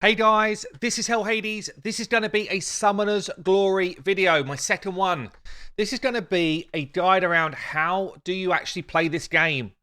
Hey guys, this is Hell Hades. This is going to be a Summoner's Glory video, my second one. This is going to be a guide around how do you actually play this game.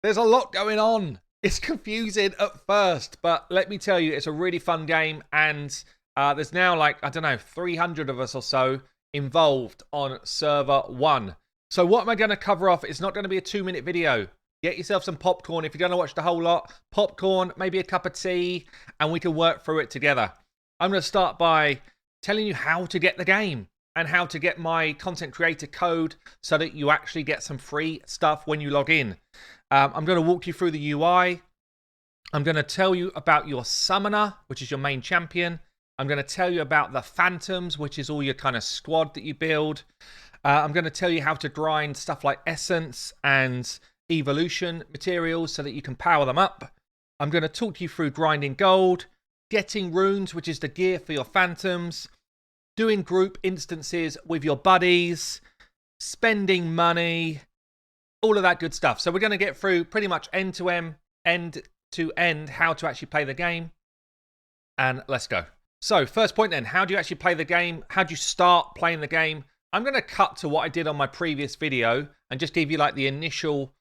There's a lot going on. It's confusing at first, but let me tell you, it's a really fun game, and there's now like, I don't know, 300 of us or so involved on server 1. So what am I going to cover off? It's not going to be a 2-minute video. Get yourself some popcorn. If you're going to watch the whole lot, popcorn, maybe a cup of tea, and we can work through it together. I'm going to start by telling you how to get the game and how to get my content creator code so that you actually get some free stuff when you log in. I'm going to walk you through the UI. I'm going to tell you about your summoner, which is your main champion. I'm going to tell you about the phantoms, which is all your kind of squad that you build. I'm going to tell you how to grind stuff like essence and evolution materials so that you can power them up. I'm going to talk you through grinding gold, getting runes, which is the gear for your phantoms, doing group instances with your buddies, spending money, all of that good stuff. So we're going to get through pretty much end to end how to actually play the game. And let's go. So first point then, how do you actually play the game? How do you start playing the game? I'm going to cut to what I did on my previous video and just give you like the initial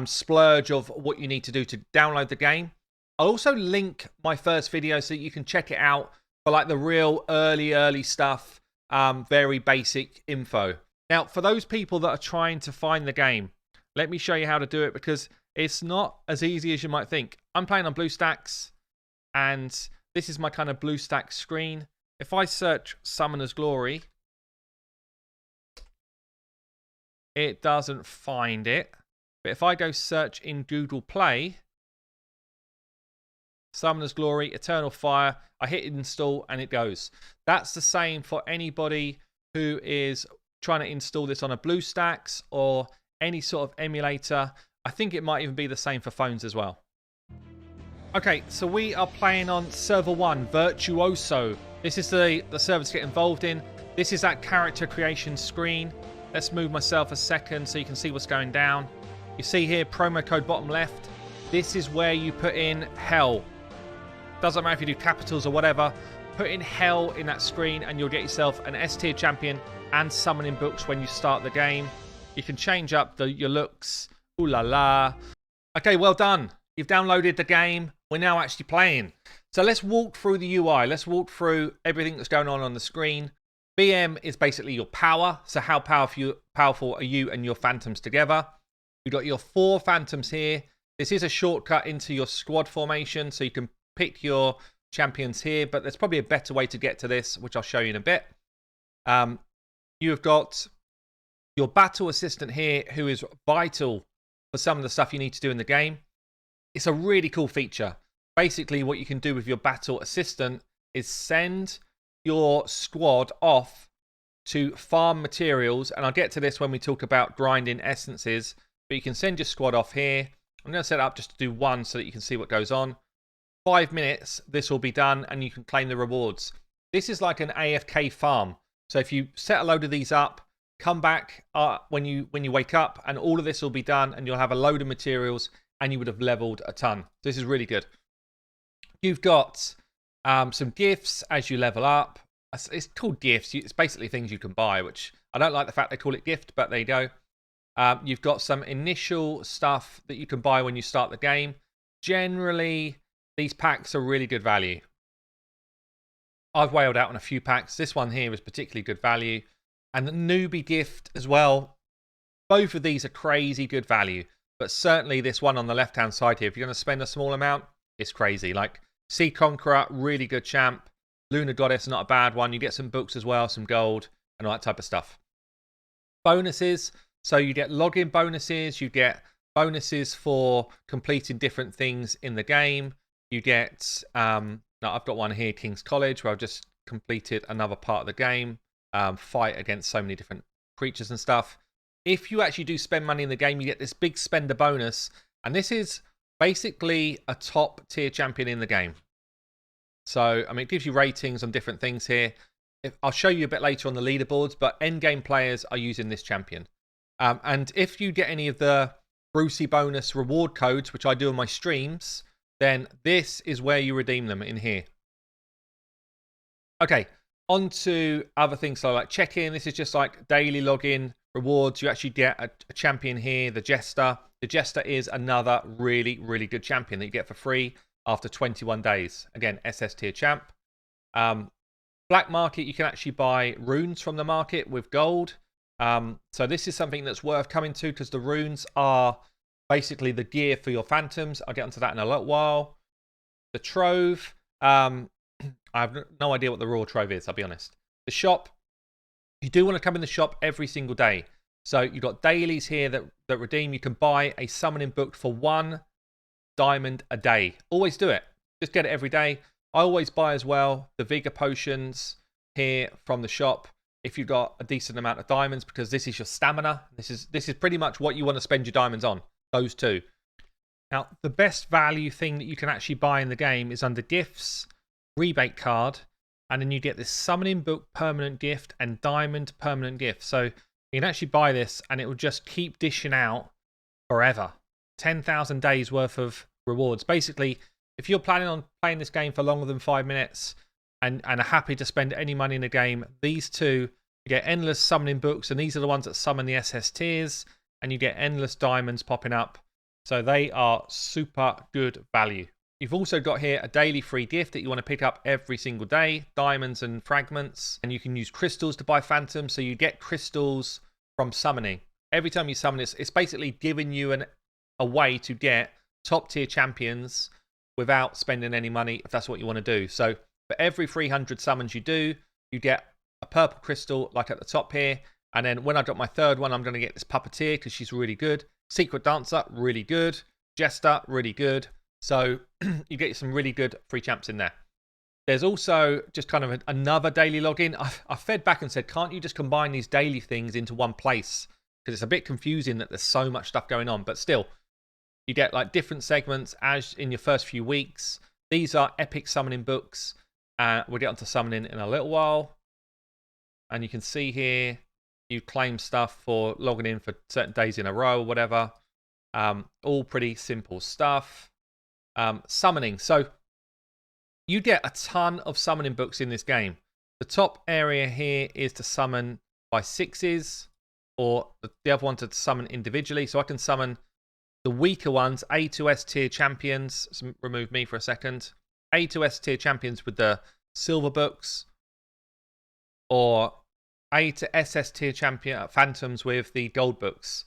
splurge of what you need to do to download the game. I'll also link my first video so you can check it out for like the real early stuff, very basic info. Now, for those people that are trying to find the game, let me show you how to do it because it's not as easy as you might think. I'm playing on BlueStacks, and this is my kind of BlueStacks screen. If I search Summoner's Glory, it doesn't find it. But if I go search in Google Play, Summoner's Glory, Eternal Fire, I hit install and it goes. That's the same for anybody who is trying to install this on a BlueStacks or any sort of emulator. I think it might even be the same for phones as well. Okay, so we are playing on server 1, Virtuoso. This is the server to get involved in. This is that character creation screen. Let's move myself a second so you can see what's going down. You see here, promo code bottom left. This is where you put in hell. Doesn't matter if you do capitals or whatever. Put in hell in that screen and you'll get yourself an S tier champion and summoning books when you start the game. You can change up your looks. Ooh la la. Okay, well done. You've downloaded the game. We're now actually playing. So let's walk through the UI. Let's walk through everything that's going on the screen. BM is basically your power. So how powerful are you and your phantoms together? You've got your 4 phantoms here. This is a shortcut into your squad formation, so you can pick your champions here, but there's probably a better way to get to this, which I'll show you in a bit. You've got your battle assistant here, who is vital for some of the stuff you need to do in the game. It's a really cool feature. Basically, what you can do with your battle assistant is send your squad off to farm materials, and I'll get to this when we talk about grinding essences. But you can send your squad off here. I'm going to set it up just to do 1 so that you can see what goes on. 5 minutes, this will be done, and you can claim the rewards. This is like an AFK farm. So if you set a load of these up, come back when you wake up, and all of this will be done, and you'll have a load of materials, and you would have leveled a ton. This is really good. You've got some gifts as you level up. It's called gifts. It's basically things you can buy, which I don't like the fact they call it gift, but there you go. You've got some initial stuff that you can buy when you start the game. Generally, these packs are really good value. I've whaled out on a few packs. This one here is particularly good value. And the newbie gift as well. Both of these are crazy good value. But certainly this one on the left-hand side here, if you're going to spend a small amount, it's crazy. Like Sea Conqueror, really good champ. Lunar Goddess, not a bad one. You get some books as well, some gold, and all that type of stuff. Bonuses. So you get login bonuses, you get bonuses for completing different things in the game. You get, now I've got one here, King's College, where I've just completed another part of the game. Fight against so many different creatures and stuff. If you actually do spend money in the game, you get this big spender bonus. And this is basically a top tier champion in the game. So, I mean, it gives you ratings on different things here. I'll show you a bit later on the leaderboards, but endgame players are using this champion. And if you get any of the Brucey bonus reward codes, which I do on my streams, then this is where you redeem them in here. Okay, on to other things. So like check-in, this is just like daily login rewards. You actually get a champion here, the Jester. The Jester is another really, really good champion that you get for free after 21 days. Again, SS tier champ. Black market, you can actually buy runes from the market with gold. So this is something that's worth coming to because the runes are basically the gear for your phantoms. I'll get onto that in a little while. The trove, I have no idea what the raw trove is, I'll be honest. The shop, you do want to come in the shop every single day. So you've got dailies here that redeem. You can buy a summoning book for 1 diamond a day. Always do it. Just get it every day. I always buy as well the Vigor potions here from the shop if you've got a decent amount of diamonds, because this is your stamina. This is pretty much what you want to spend your diamonds on, those two. Now, the best value thing that you can actually buy in the game is under gifts, rebate card, and then you get this summoning book permanent gift and diamond permanent gift. So you can actually buy this and it will just keep dishing out forever. 10,000 days worth of rewards. Basically, if you're planning on playing this game for longer than 5 minutes and are happy to spend any money in the game, these two, you get endless summoning books, and these are the ones that summon the SS tiers, and you get endless diamonds popping up. So they are super good value. You've also got here a daily free gift that you want to pick up every single day, diamonds and fragments, and you can use crystals to buy phantoms, so you get crystals from summoning. Every time you summon this, it's basically giving you a way to get top tier champions without spending any money if that's what you want to do. So for every 300 summons you do, you get a purple crystal like at the top here, and then when I drop my third one, I'm going to get this puppeteer because she's really good. Secret dancer, really good. Jester, really good. So you get some really good free champs in there. There's also just kind of another daily login. I fed back and said, can't you just combine these daily things into one place? Because it's a bit confusing that there's so much stuff going on. But still, you get like different segments as in your first few weeks. These are epic summoning books. We'll get onto summoning in a little while. And you can see here, you claim stuff for logging in for certain days in a row or whatever. All pretty simple stuff. Summoning. So you get a ton of summoning books in this game. The top area here is to summon by 6s, or the other one to summon individually. So I can summon the weaker ones, A to S tier champions. So remove me for a second. A to S tier champions with the silver books, or A to SS tier champion phantoms with the gold books.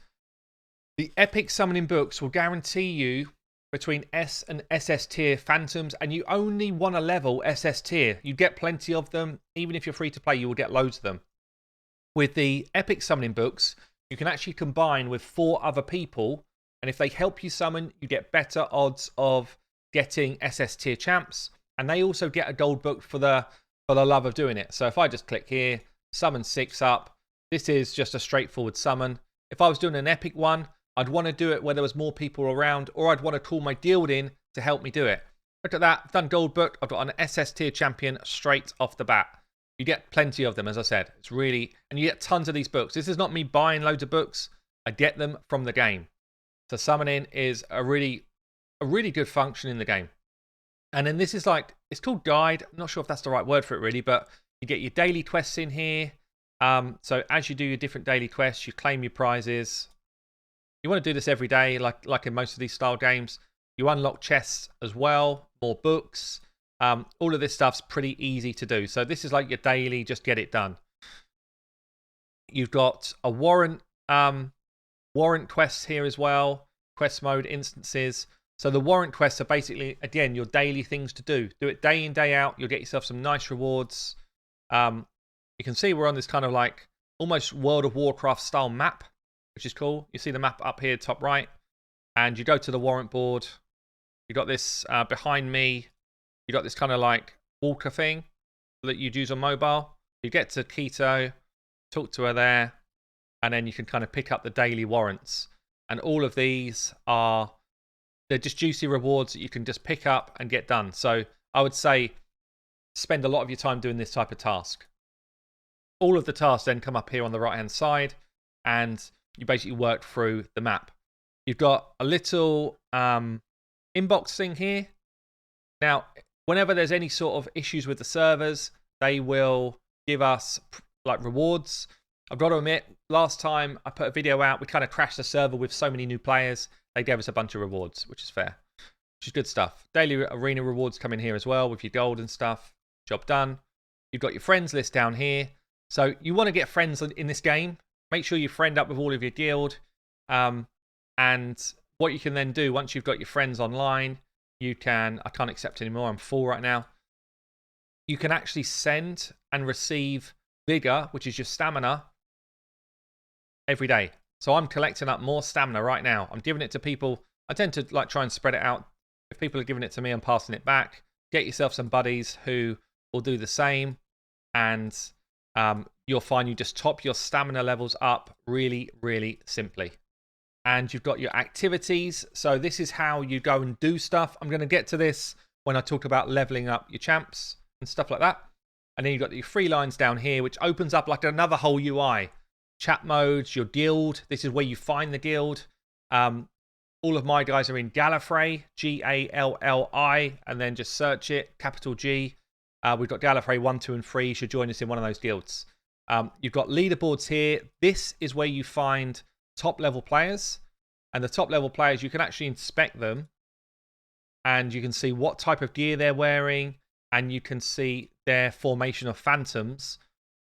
The epic summoning books will guarantee you between S and SS tier phantoms, and you only want to level SS tier. You get plenty of them. Even if you're free to play, you will get loads of them. With the epic summoning books, you can actually combine with 4 other people, and if they help you summon, you get better odds of getting SS tier champs, and they also get a gold book for the love of doing it. So if I just click here, summon 6 up, this is just a straightforward summon. If I was doing an epic one, I'd want to do it where there was more people around, or I'd want to call my guild in to help me do it. Look at that. I've done gold book. I've got an SS tier champion straight off the bat. You get plenty of them, as I said. It's really, and you get tons of these books. This is not me buying loads of books. I get them from the game. So summoning is a really good function in the game. And then this is like, it's called guide. I'm not sure if that's the right word for it really, but you get your daily quests in here. So as you do your different daily quests, you claim your prizes. You want to do this every day, like in most of these style games. You unlock chests as well, more books. All of this stuff's pretty easy to do. So this is like your daily, just get it done. You've got a warrant quests here as well, quest mode instances. So the warrant quests are basically, again, your daily things to do. Do it day in, day out. You'll get yourself some nice rewards. You can see we're on this kind of like almost World of Warcraft style map, which is cool. You see the map up here, top right, and you go to the warrant board. You got this behind me. You got this kind of like walker thing that you'd use on mobile. You get to Keto, talk to her there, and then you can kind of pick up the daily warrants. And all of these they're just juicy rewards that you can just pick up and get done. So I would say spend a lot of your time doing this type of task. All of the tasks then come up here on the right hand side, and you basically work through the map. You've got a little inbox thing here Now, whenever there's any sort of issues with the servers, they will give us like rewards. I've got to admit, last time I put a video out, we kind of crashed the server with so many new players. They gave us a bunch of rewards, which is fair, which is good stuff. Daily arena rewards come in here as well with your gold and stuff. Job done. You've got your friends list down here. So you want to get friends in this game. Make sure you friend up with all of your guild. And what you can then do once you've got your friends online, you can, I can't accept anymore, I'm full right now. You can actually send and receive vigor, which is your stamina, every day. So I'm collecting up more stamina right now. I'm giving it to people. I tend to like try and spread it out. If people are giving it to me, I'm passing it back. Get yourself some buddies who will do the same. And you'll find you just top your stamina levels up really, really simply. And you've got your activities. So this is how you go and do stuff. I'm going to get to this when I talk about leveling up your champs and stuff like that. And then you've got your free lines down here, which opens up like another whole UI. Chat modes, your guild. This is where you find the guild. All of my guys are in Gallifrey, Galli, and then just search it, capital G. We've got Gallifrey 1, 2, and 3. You should join us in one of those guilds. You've got leaderboards here. This is where you find top level players. And the top level players, you can actually inspect them. And you can see what type of gear they're wearing. And you can see their formation of phantoms.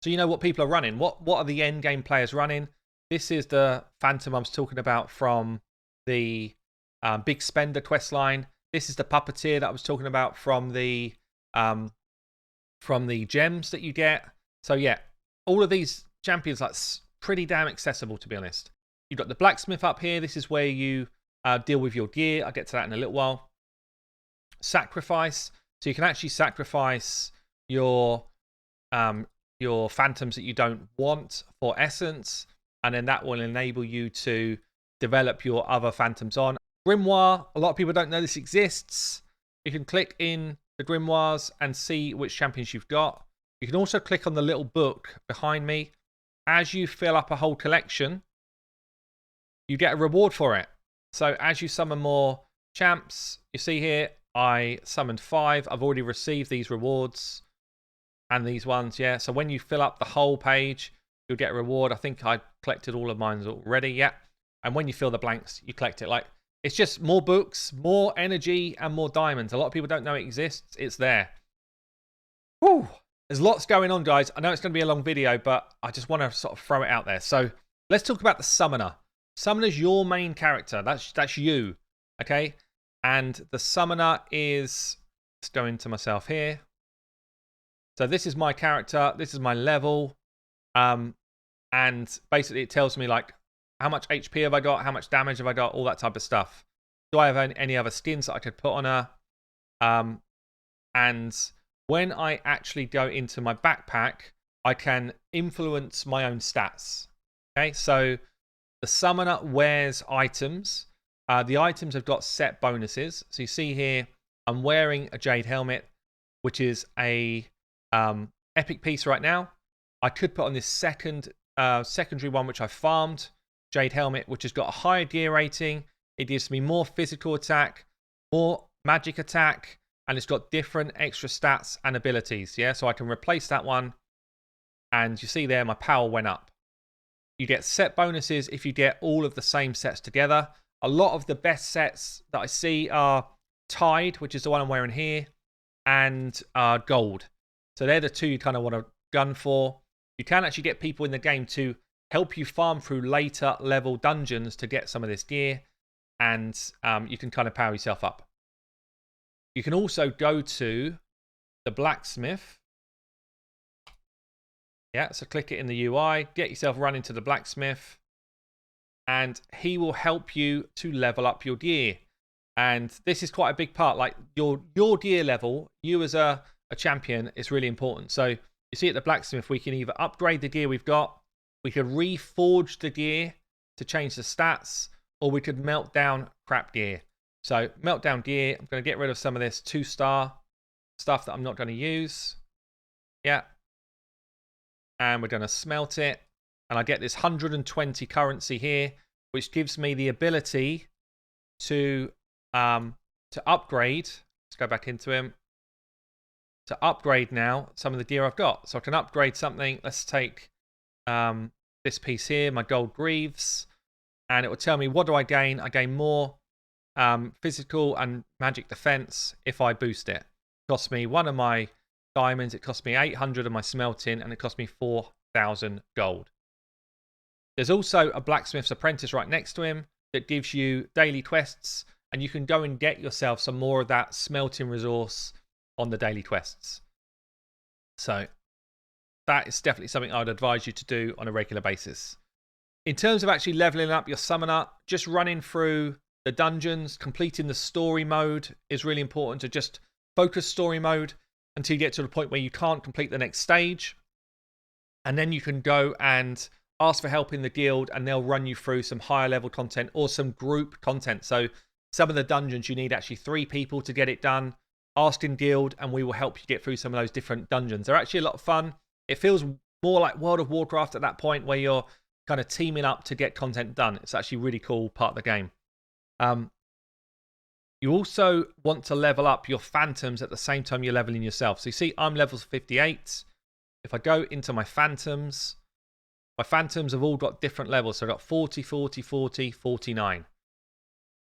So you know what people are running. What are the end game players running? This is the phantom I was talking about from the Big Spender quest line. This is the puppeteer that I was talking about from the gems that you get. So yeah, all of these champions are pretty damn accessible, to be honest. You've got the blacksmith up here. This is where you deal with your gear. I'll get to that in a little while. Sacrifice. So you can actually sacrifice your phantoms that you don't want for essence, and then that will enable you to develop your other phantoms on. Grimoire, a lot of people don't know this exists. You can click in the grimoires and see which champions you've got. You can also click on the little book behind me. As you fill up a whole collection, you get a reward for it. So as you summon more champs, you see here, I summoned 5. I've already received these rewards. And these ones, yeah. So when you fill up the whole page, you'll get a reward. I think I collected all of mine already, yeah. And when you fill the blanks, you collect it. Like, it's just more books, more energy, and more diamonds. A lot of people don't know it exists. It's there. Whew. There's lots going on, guys. I know it's going to be a long video, but I just want to sort of throw it out there. So let's talk about the summoner. Summoner's your main character. That's you, okay? And the summoner is... Let's go into myself here. So this is my character. This is my level. And basically it tells me like how much HP have I got, how much damage have I got, all that type of stuff. Do I have any other skins that I could put on her? And when I actually go into my backpack, I can influence my own stats. Okay, so the summoner wears items. The items have got set bonuses. So you see here, I'm wearing a jade helmet, which is a epic piece right now. I could put on this secondary one, which I farmed, jade helmet, which has got a higher gear rating. It gives me more physical attack, more magic attack, and it's got different extra stats and abilities. Yeah, so I can replace that one. And you see there, my power went up. You get set bonuses if you get all of the same sets together. A lot of the best sets that I see are Tide, which is the one I'm wearing here, and Gold. So they're the two you kind of want to gun for. You can actually get people in the game to help you farm through later level dungeons to get some of this gear. And you can kind of power yourself up. You can also go to the blacksmith. Yeah, so click it in the UI. Get yourself running to the blacksmith. And he will help you to level up your gear. And this is quite a big part. Like your gear level, you as a champion, is really important. So you see at the blacksmith, we can either upgrade the gear we've got, we could reforge the gear to change the stats, or we could melt down crap gear. So melt down gear, I'm going to get rid of some of this 2-star stuff that I'm not going to use. Yeah. And we're going to smelt it. And I get this 120 currency here, which gives me the ability to upgrade Let's go back into him. To upgrade now some of the gear I've got. So I can upgrade something. Let's take this piece here, my gold greaves. And it will tell me, what do I gain? I gain more physical and magic defense if I boost it. It costs me 1 of my diamonds. It costs me 800 of my smelting. And it costs me 4,000 gold. There's also a blacksmith's apprentice right next to him that gives you daily quests. And you can go and get yourself some more of that smelting resource on the daily quests. So that is definitely something I'd advise you to do on a regular basis. In terms of actually leveling up your summoner, just running through the dungeons, completing the story mode is really important. To just focus story mode until you get to the point where you can't complete the next stage. And then you can go and ask for help in the guild and they'll run you through some higher level content or some group content. So some of the dungeons you need actually 3 people to get it done. Ask in guild and we will help you get through some of those different dungeons. They're actually a lot of fun. It feels more like World of Warcraft at that point where you're kind of teaming up to get content done. It's actually a really cool part of the game. You also want to level up your phantoms at the same time you're leveling yourself. So you see I'm level 58. If I go into my phantoms have all got different levels. So I've got 40, 40, 40, 49.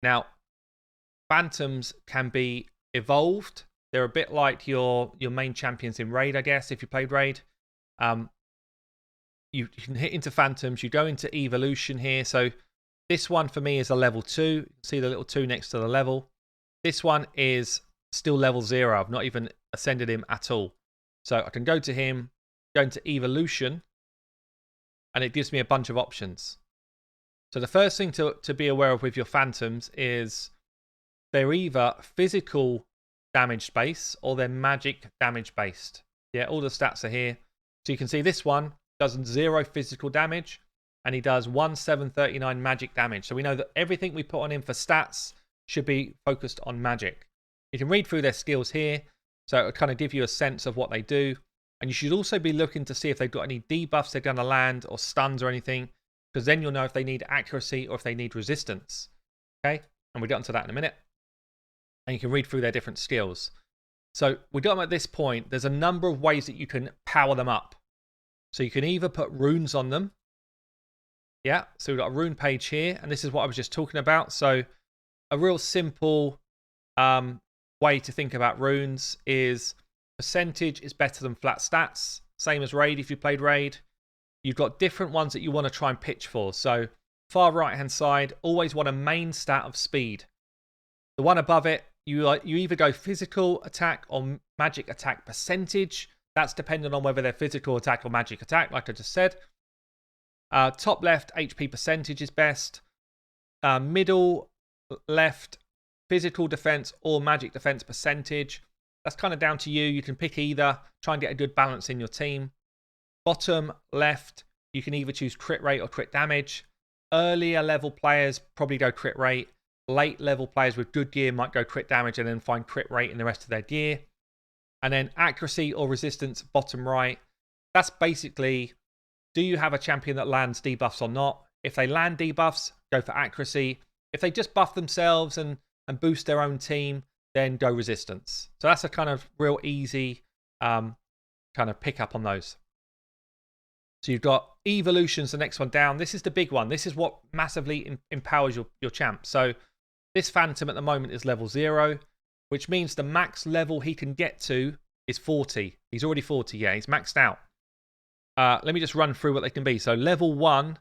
Now, phantoms can be evolved. They're a bit like your main champions in Raid, I guess, if you played Raid. You can hit into phantoms. You go into evolution here. So this one for me is a level 2. You can see the little 2 next to the level. This one is still level 0. I've not even ascended him at all. So I can go to him, go into evolution, and it gives me a bunch of options. So the first thing to be aware of with your phantoms is they're either physical damage based or they're magic damage based. Yeah, all the stats are here. So you can see this one does 0 physical damage and he does 1,739 magic damage. So we know that everything we put on him for stats should be focused on magic. You can read through their skills here. So it'll kind of give you a sense of what they do. And you should also be looking to see if they've got any debuffs they're going to land or stuns or anything, because then you'll know if they need accuracy or if they need resistance. Okay, and we'll get onto that in a minute. And you can read through their different skills. So we got them at this point. There's a number of ways that you can power them up. So you can either put runes on them. Yeah, so we've got a rune page here, and this is what I was just talking about. So a real simple way to think about runes is percentage is better than flat stats. Same as Raid if you played Raid. You've got different ones that you want to try and pitch for. So far right hand side, always want a main stat of speed. The one above it, you either go physical attack or magic attack percentage. That's dependent on whether they're physical attack or magic attack, like I just said. Top left, HP percentage is best. Middle left, physical defense or magic defense percentage. That's kind of down to you. You can pick either. Try and get a good balance in your team. Bottom left, you can either choose crit rate or crit damage. Earlier level players probably go crit rate. Late level players with good gear might go crit damage and then find crit rate in the rest of their gear. And then accuracy or resistance, bottom right. That's basically, do you have a champion that lands debuffs or not? If they land debuffs, go for accuracy. If they just buff themselves and boost their own team, then go resistance. So that's a kind of real easy kind of pick up on those. So you've got evolutions, the next one down. This is the big one. This is what massively empowers your champ. So this Phantom at the moment is level 0, which means the max level he can get to is 40. He's already 40, yeah, he's maxed out. Let me just run through what they can be. So level 1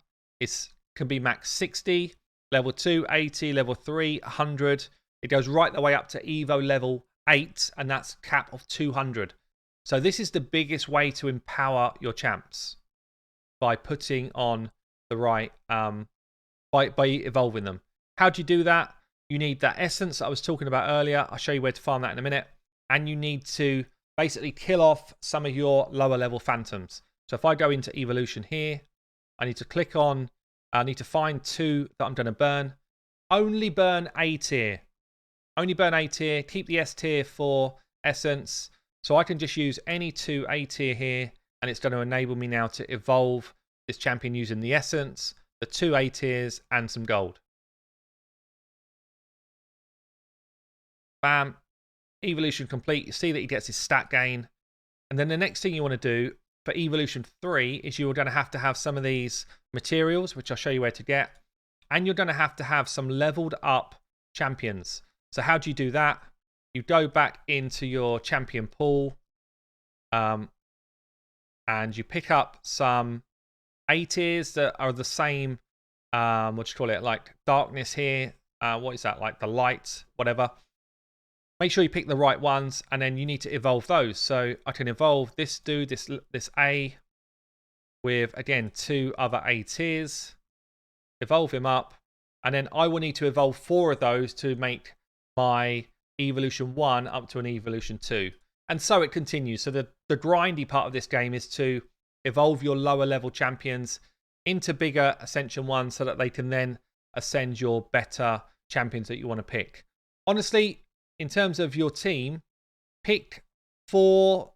can be max 60, level 2, 80, level 3, 100. It goes right the way up to Evo level 8, and that's cap of 200. So this is the biggest way to empower your champs, by putting on the right, by evolving them. How do you do that? You need that essence that I was talking about earlier. I'll show you where to farm that in a minute. And you need to basically kill off some of your lower level phantoms. So if I go into evolution here, I need to click on, I need to find 2 that I'm going to burn. Only burn A tier. Only burn A tier. Keep the S tier for essence. So I can just use any 2 A tier here, and it's going to enable me now to evolve this champion using the essence, the 2 A tiers, and some gold. Bam. evolution complete. You see that he gets his stat gain. And then the next thing you want to do for evolution 3 is you're going to have some of these materials, which I'll show you where to get. And you're going to have some leveled up champions. So how do you do that? You go back into your champion pool, and you pick up some A tiers that are the same, what do you call it, like darkness here. What is that, like the light, whatever. Make sure you pick the right ones, and then you need to evolve those. So I can evolve this dude, this A, with, again, 2 other A tiers. Evolve him up, and then I will need to evolve 4 of those to make my evolution 1 up to an evolution 2. And so it continues. So the grindy part of this game is to evolve your lower level champions into bigger ascension ones so that they can then ascend your better champions that you want to pick. Honestly, in terms of your team, pick 4,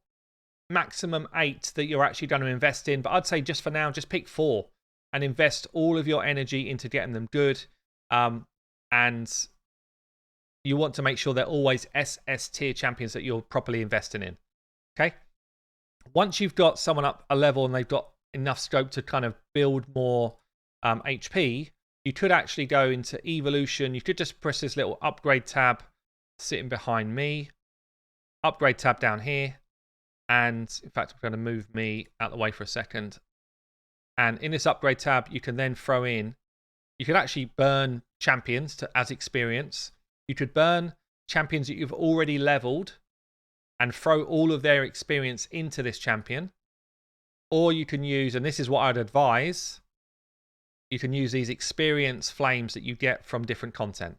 maximum 8 that you're actually going to invest in. But I'd say just for now, just pick 4 and invest all of your energy into getting them good. And you want to make sure they're always SS tier champions that you're properly investing in. Okay? Once you've got someone up a level and they've got enough scope to kind of build more HP, you could actually go into evolution. You could just press this little upgrade tab sitting behind me. Upgrade tab down here. And in fact, I'm going to move me out of the way for a second. And in this upgrade tab, you can then throw in, you could actually burn champions as experience. You could burn champions that you've already leveled and throw all of their experience into this champion. Or you can use, and this is what I'd advise, you can use these experience flames that you get from different content.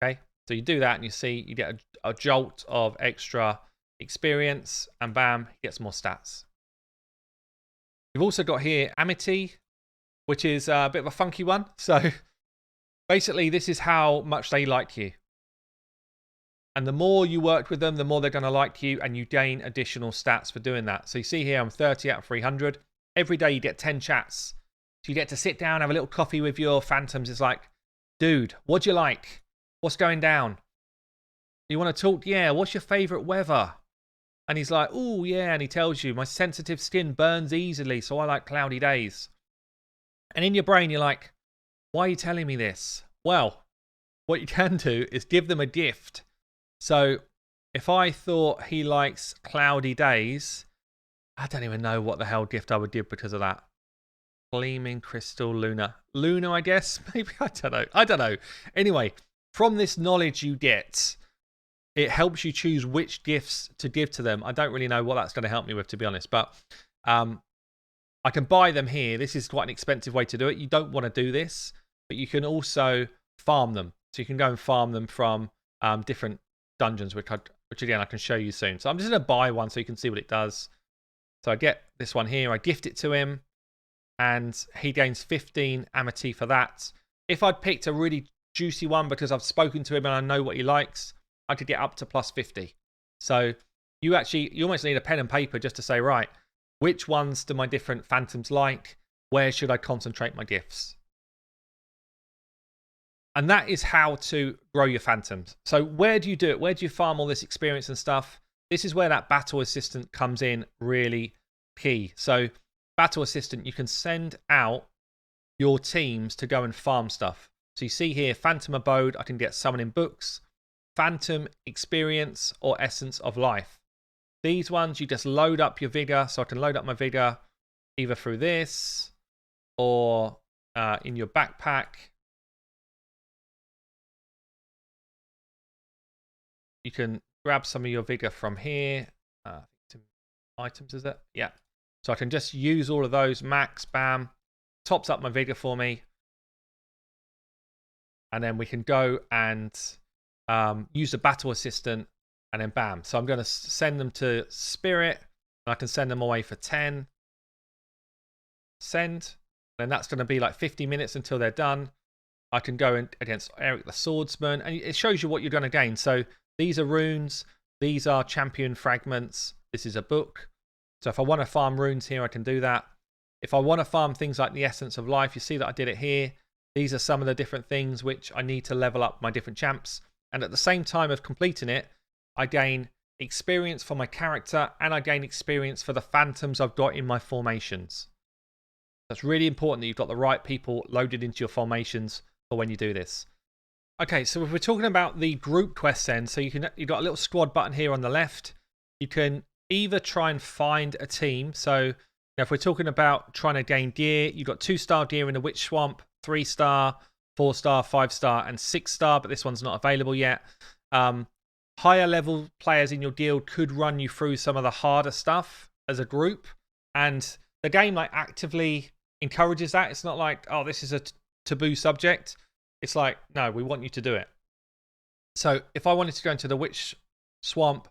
Okay, so you do that and you see you get a jolt of extra experience, and bam, he gets more stats. You've also got here Amity, which is a bit of a funky one. So basically, this is how much they like you. And the more you work with them, the more they're going to like you, and you gain additional stats for doing that. So you see here, I'm 30 out of 300. Every day you get 10 chats. So you get to sit down, have a little coffee with your phantoms. It's like, dude, what do you like? What's going down? You want to talk? Yeah. What's your favorite weather? And he's like, oh, yeah. And he tells you, my sensitive skin burns easily, so I like cloudy days. And in your brain, you're like, why are you telling me this? Well, what you can do is give them a gift. So if I thought he likes cloudy days, I don't even know what the hell gift I would give because of that. Gleaming crystal Luna. Luna, I guess? Maybe, I don't know. Anyway, from this knowledge you get, it helps you choose which gifts to give to them. I don't really know what that's going to help me with, to be honest. But I can buy them here. This is quite an expensive way to do it. You don't want to do this, but you can also farm them. So you can go and farm them from different dungeons, which again I can show you soon. So I'm just going to buy one so you can see what it does. So I get this one here, I gift it to him, and he gains 15 Amity for that. If I'd picked a really juicy one because I've spoken to him and I know what he likes, I could get up to plus 50. So you almost need a pen and paper just to say, right, which ones do my different phantoms like? Where should I concentrate my gifts? And that is how to grow your phantoms. So where do you do it? Where do you farm all this experience and stuff? This is where that battle assistant comes in really key. So battle assistant, you can send out your teams to go and farm stuff. So you see here, phantom abode, I can get summoning books, phantom experience, or essence of life. These ones, you just load up your vigor. So I can load up my vigor either through this or in your backpack. You can grab some of your vigor from here. Items, is it? Yeah. So I can just use all of those. Max, bam. Tops up my vigor for me. And then we can go and use the battle assistant. And then bam. So I'm going to send them to Spirit. And I can send them away for 10. Send. And that's going to be like 50 minutes until they're done. I can go in against Eric the Swordsman. And it shows you what you're going to gain. So these are runes. These are champion fragments. This is a book. So if I want to farm runes here, I can do that. If I want to farm things like the essence of life, you see that I did it here. These are some of the different things which I need to level up my different champs. And at the same time of completing it, I gain experience for my character, and I gain experience for the phantoms I've got in my formations. That's really important that you've got the right people loaded into your formations for when you do this. Okay, so if we're talking about the group quests then, so you've got a little squad button here on the left. You can either try and find a team. So if we're talking about trying to gain gear, you've got 2-star gear in the Witch Swamp, 3-star, 4-star, 5-star, and 6-star, but this one's not available yet. Higher level players in your guild could run you through some of the harder stuff as a group, and the game like actively encourages that. It's not like, oh, this is a taboo subject. It's like, no, we want you to do it. So if I wanted to go into the Witch Swamp,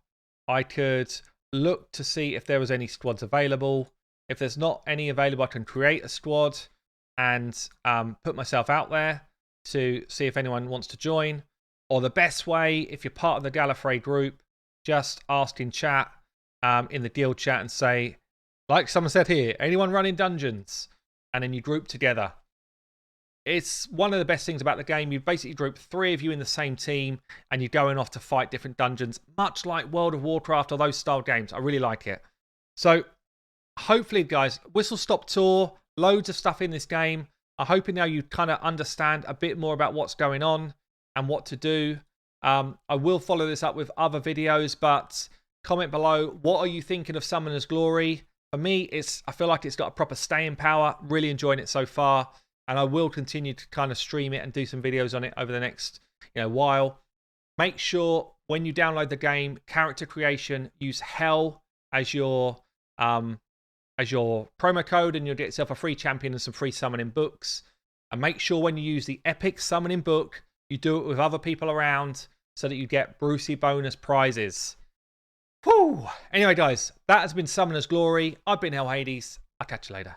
I could look to see if there was any squads available. If there's not any available, I can create a squad and put myself out there to see if anyone wants to join. Or the best way, if you're part of the Gallifrey group, just ask in chat, in the guild chat, and say, like someone said here, anyone running dungeons? And then you group together. It's one of the best things about the game. You basically group 3 of you in the same team and you're going off to fight different dungeons, much like World of Warcraft or those style games. I really like it. So hopefully, guys, Whistle Stop Tour, loads of stuff in this game. I'm hoping now you kind of understand a bit more about what's going on and what to do. I will follow this up with other videos, but comment below, what are you thinking of Summoner's Glory? For me, I feel like it's got a proper staying power. Really enjoying it so far. And I will continue to kind of stream it and do some videos on it over the next while. Make sure when you download the game, character creation, use Hell as your promo code, and you'll get yourself a free champion and some free summoning books. And make sure when you use the epic summoning book, you do it with other people around so that you get Brucey bonus prizes. Whew! Anyway, guys, that has been Summoner's Glory. I've been Hell Hades. I'll catch you later.